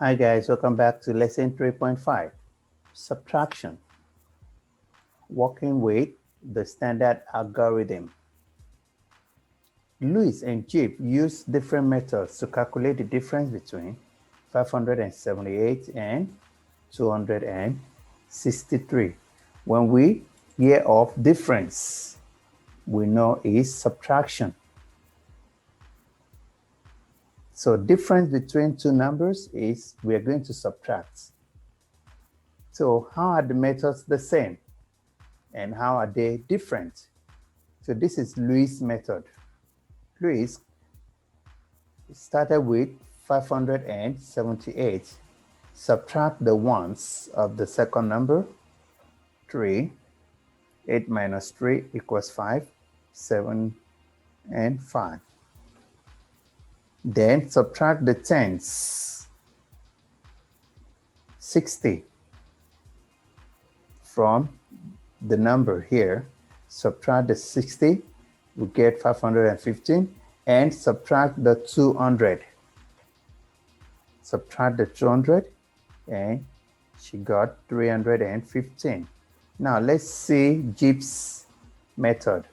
Hi guys, welcome back to lesson 3.5, subtraction, working with the standard algorithm. Louis and Jeep used different methods to calculate the difference between 578 and 263. When we hear of difference, we know is subtraction. So difference between two numbers is we are going to subtract. So how are the methods the same? And how are they different? So this is Louis' method. Louis started with 578. Subtract the ones of the second number, 3. 8 minus 3 equals 5, 7, and 5. Then subtract the tens, 60, from the number here. Subtract the 60, we get 515, and subtract the 200. Subtract the 200, and she got 315. Now let's see Jeep's method.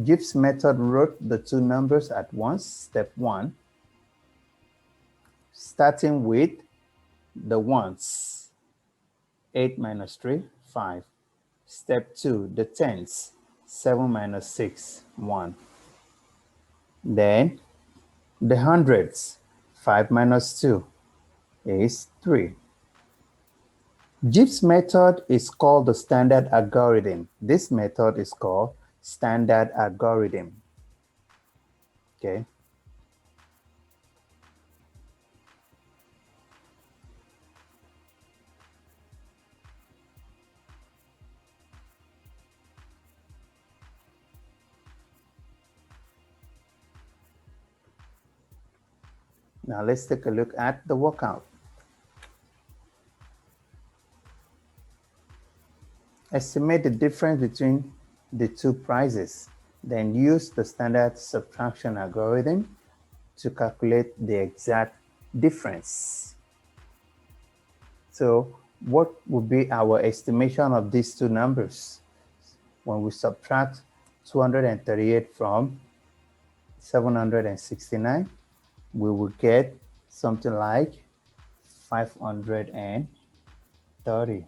Jeep's method wrote the two numbers at once. Step 1, starting with the ones. 8 minus 3, 5. Step 2, the tens. 7 minus 6, 1. Then the hundreds. 5 minus 2 is 3. Jeep's method is called the standard algorithm. This method is called standard algorithm. Okay. Now let's take a look at the workout. Estimate the difference between the two prices, then use the standard subtraction algorithm to calculate the exact difference. So what would be our estimation of these two numbers? When we subtract 238 from 769, we will get something like 530.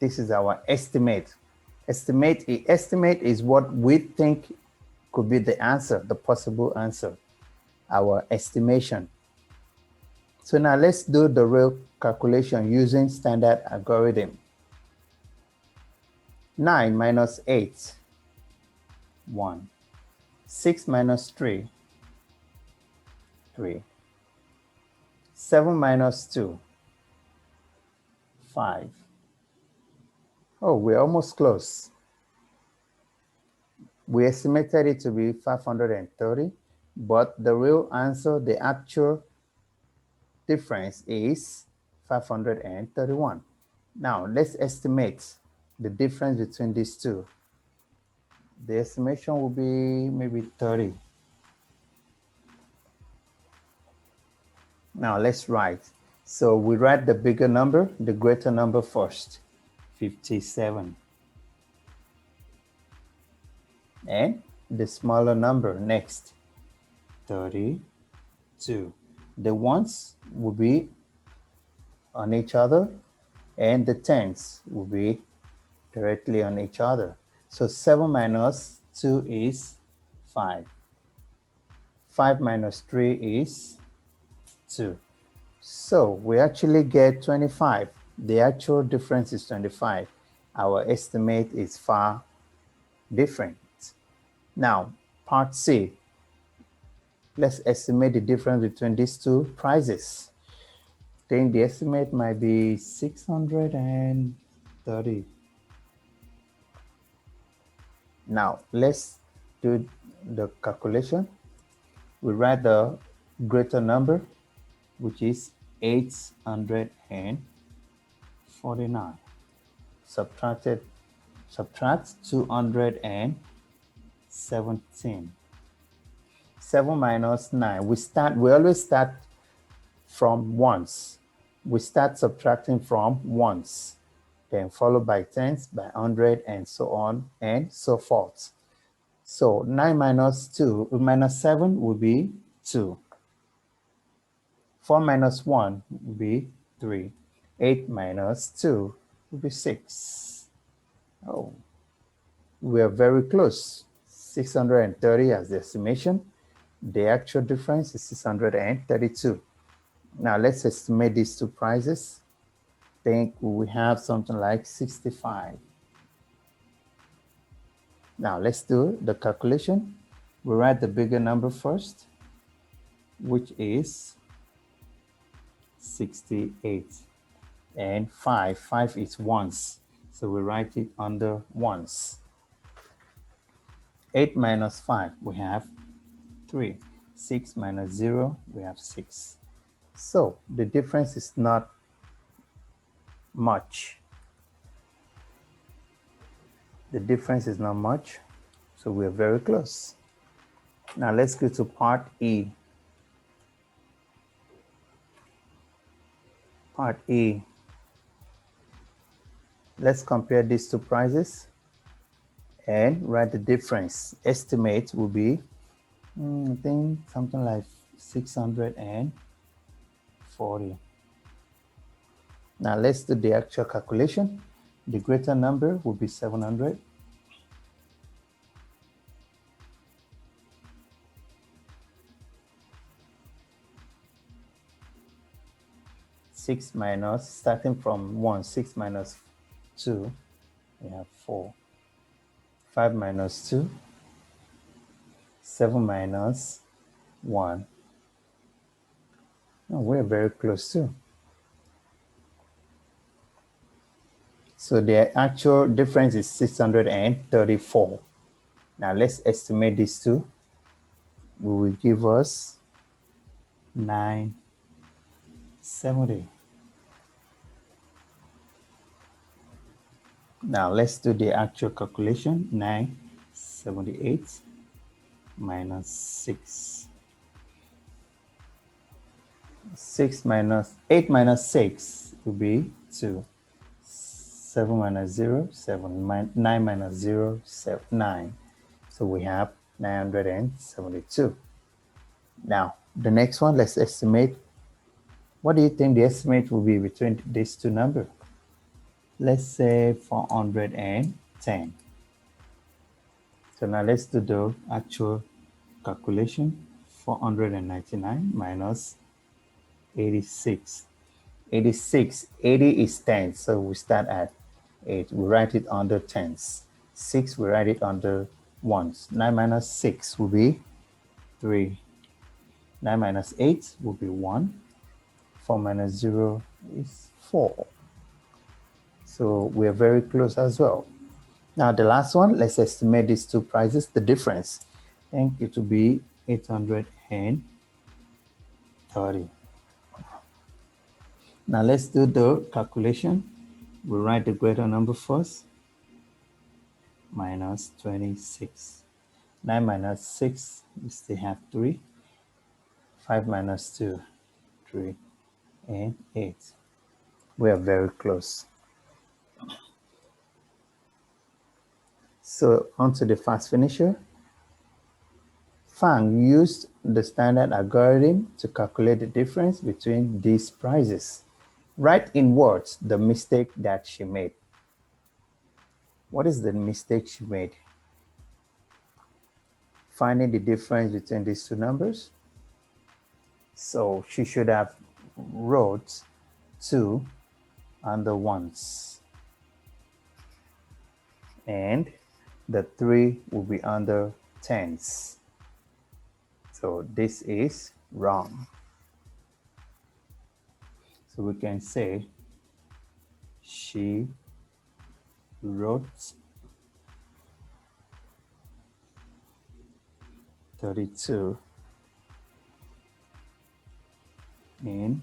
This is our estimate. Estimate is what we think could be the answer, the possible answer, our estimation. So now let's do the real calculation using standard algorithm. 9 minus 8, 1. 6 minus 3, 3. 7 minus 2, 5. Oh, we're almost close. We estimated it to be 530, but the real answer, the actual difference is 531. Now, let's estimate the difference between these two. The estimation will be maybe 30. Now, let's write. So we write the bigger number, the greater number first. 57. And the smaller number next, 32. The ones will be on each other, and the tens will be directly on each other. So 7 minus 2 is 5. 5 minus 3 is 2. So we actually get 25. The actual difference is 25. Our estimate is far different. Now, part C. Let's estimate the difference between these two prices. Then the estimate might be 630. Now, let's do the calculation. We write the greater number, which is 849. Subtract 217. 7 minus 9. We always start from ones. We start subtracting from ones, then followed by tens, by 100, and so on and so forth. So 9 minus 2, minus 7 will be 2. 4 minus 1 will be 3. 8 minus 2 will be 6. Oh, we are very close. 630 as the estimation. The actual difference is 632. Now let's estimate these two prices. Think we have something like 65. Now let's do the calculation. We write the bigger number first, which is 68. And 5 is ones. So we write it under ones. 8 minus 5, we have 3. 6 minus 0, we have 6. So the difference is not much. The difference is not much, so we're very close. Now let's go to part E. Part E. Let's compare these two prices and write the difference. Estimate will be, I think something like 640. Now let's do the actual calculation. The greater number will be 700. Starting from 1, 6 minus 2, we have 4. 5 minus 2, 7 minus 1. Oh, we're very close too. So the actual difference is 634. Now let's estimate these two. We will give us 970. Now let's do the actual calculation. 978 minus 6. 8 minus 6 will be 2. 7 minus 0, 7. 9 minus 0, 7, 9. So we have 972. Now, the next one, let's estimate. What do you think the estimate will be between these two numbers? Let's say 410. So now let's do the actual calculation. 499 minus 86. 86. 80 is 10, so we start at 8. We write it under tens. 6, we write it under ones. 9 minus 6 will be 3. 9 minus 8 will be 1. 4 minus 0 is 4. So we are very close as well. Now the last one, let's estimate these two prices, the difference. I think it will be 830. Now let's do the calculation. We'll write the greater number first. Minus 26. 9 minus 6, we still have 3. 5 minus 2, 3, and 8. We are very close. So onto the fast finisher. Fang used the standard algorithm to calculate the difference between these prices. Write in words the mistake that she made. What is the mistake she made? Finding the difference between these two numbers. So she should have wrote 2 under ones. And the 3 will be under tens. So this is wrong. So we can say she wrote 32 in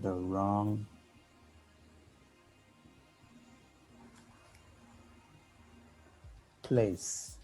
the wrong place.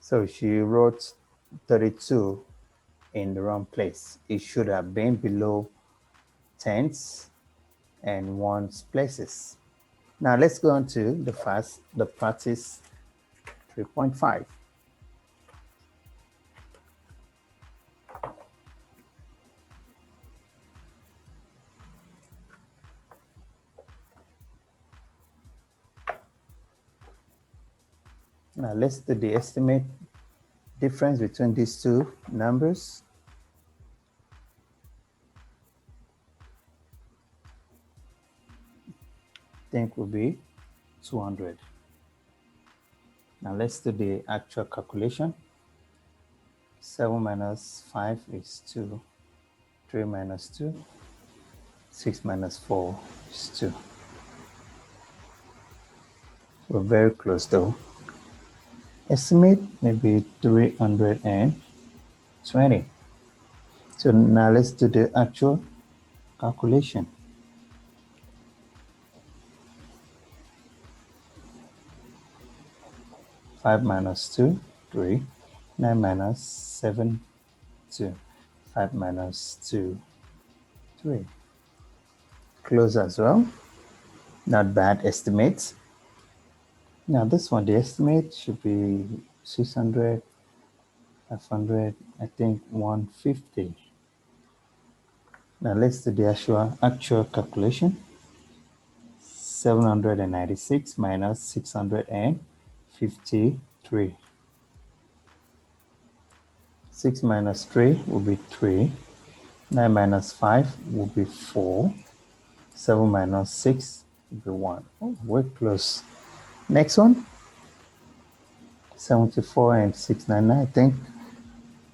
So she wrote 32 in the wrong place. It should have been below tens and ones places. Now let's go on to the practice 3.5. Now let's do the estimate difference between these two numbers. I think will be 200. Now let's do the actual calculation. 7 minus 5 is 2. 3 minus 2. 6 minus 4 is 2. We're very close though. Estimate maybe 320. So now let's do the actual calculation. 5 minus 2, 3. 9 minus 7, 2. 5 minus 2, 3. Close as well. Not bad estimates. Now this one, the estimate should be 600, 500, I think 150. Now let's do the actual calculation. 796 minus 653. 6 minus 3 will be 3. 9 minus 5 will be 4. 7 minus 6 will be 1. Oh, we're close. Next one. 74 and 699. I think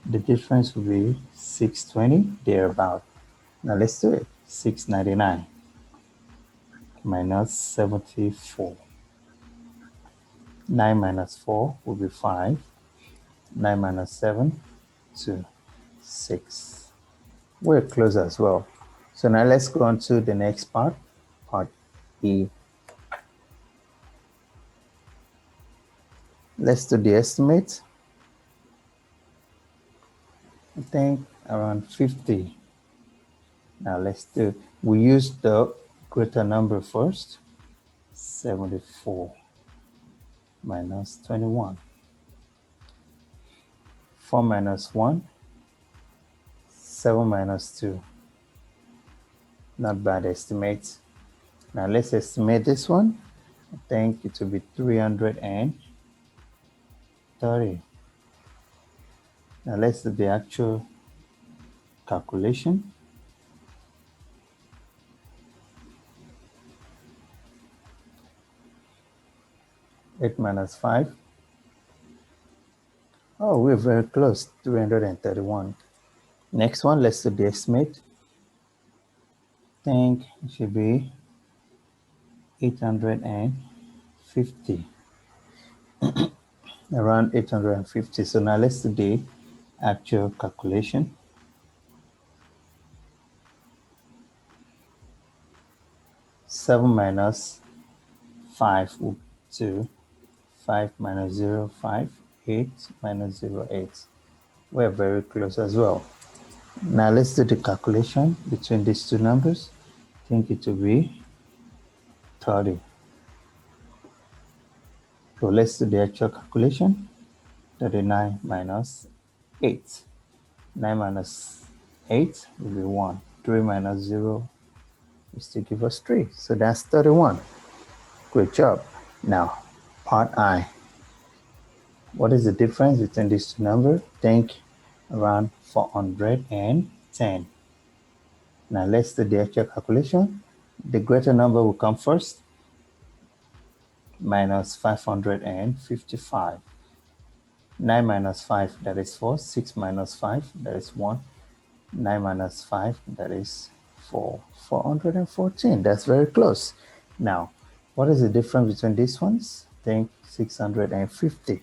the difference will be 620, thereabout. Now let's do it. 699 minus 74. 9 minus 4 will be 5. 9 minus 7, 2, 6. We're close as well. So now let's go on to the next part E. Let's do the estimate. I think around 50. Now let's do, we use the greater number first. 74 minus 21. 4 minus 1. 7 minus 2. Not bad estimates. Now let's estimate this one. I think it will be 330. Now let's do the actual calculation. Eight minus 5. Oh, we're very close, 331. Next one, let's do the estimate. I think it should be 850. Around 850. So now let's do the actual calculation. Seven minus 5 will be 2. 5 minus 0, 5. 8 minus 0, 8. We're very close as well. Now let's do the calculation between these two numbers. I think it will be 30. So let's do the actual calculation. 39 minus 8. 9 minus 8 will be 1. 3 minus 0 is to give us 3. So that's 31. Great job. Now, part I. What is the difference between these two numbers? Think around 410. Now let's do the actual calculation. The greater number will come first. Minus 555. 9 minus 5, that is 4. 6 minus 5, that is 1. 9 minus 5, that is 4. 414. That's very close. Now, what is the difference between these ones? Think 650.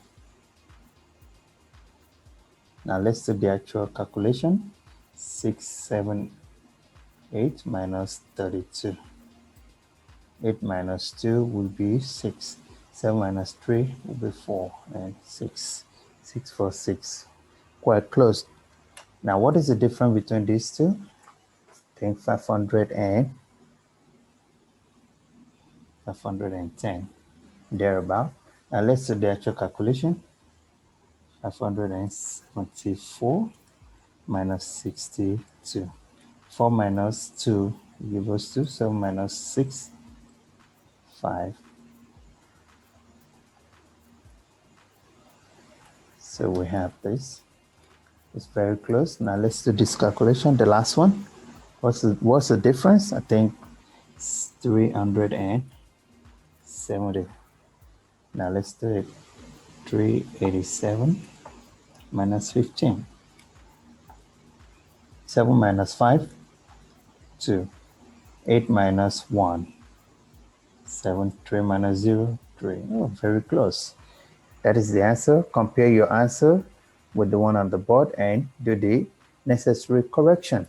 Now let's do the actual calculation. 678 minus 32. 8 minus 2 will be 6. 7 minus 3 will be 4. And 6. 646. Quite close. Now, what is the difference between these two? I think 500 and 510, thereabout. Now, let's do the actual calculation. 574 minus 62. 4 minus 2 gives us 2. 7 minus 6, 5. So we have this. It's very close. Now let's do this calculation. The last one. What's the difference? I think it's 370. Now let's do it. 387 minus 15. 7 minus 5, 2. 8 minus 1, 7. 3 minus 0, 3. Oh, very close. That is the answer. Compare your answer with the one on the board and do the necessary correction.